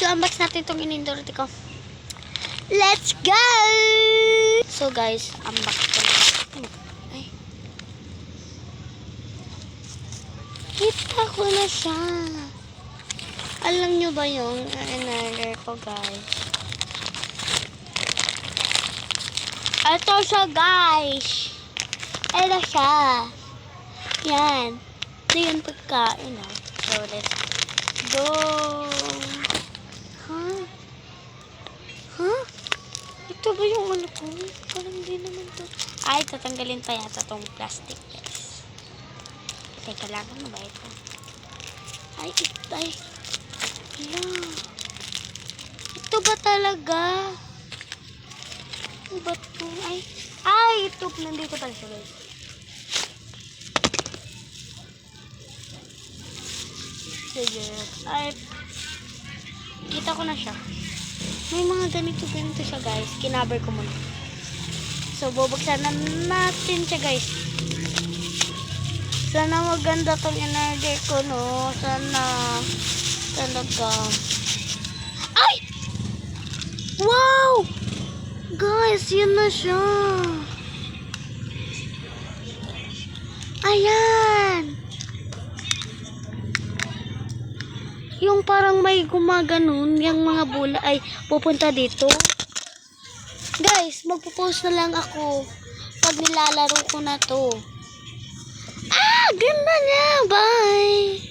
unbox natin itong inindorte ko. Let's go! So guys, unbox ko na. Ay. Kita ko na siya. Alam nyo ba yung in-order ko, guys? Ito siya, guys. Ito siya. Yan. Ito yung pagkain, oh. So, let's go. Huh? Huh? Ito ba yung ano ko? Parang hindi naman to. Ay, tatanggalin pa yata tong plastic, guys. Teka lang, ano ba ito? Ay, ay. Hala. Ito ba talaga? Ano ba ito? Ay, ito. Nandito pala siya, guys. Ay, kita ko na siya. May mga ganito siya, guys. Kinaber ko muna. So, bubuksan na natin siya, guys. Sana maganda tong in-order ko, no? Sana talaga. Ay! Wow! Guys, yun na siya. Ayan! Yung parang may gumaganon, yung mga bola ay pupunta dito. Guys, magpo-post na lang ako pag nilalaro ko na to. Ah, ganda niya. Bye!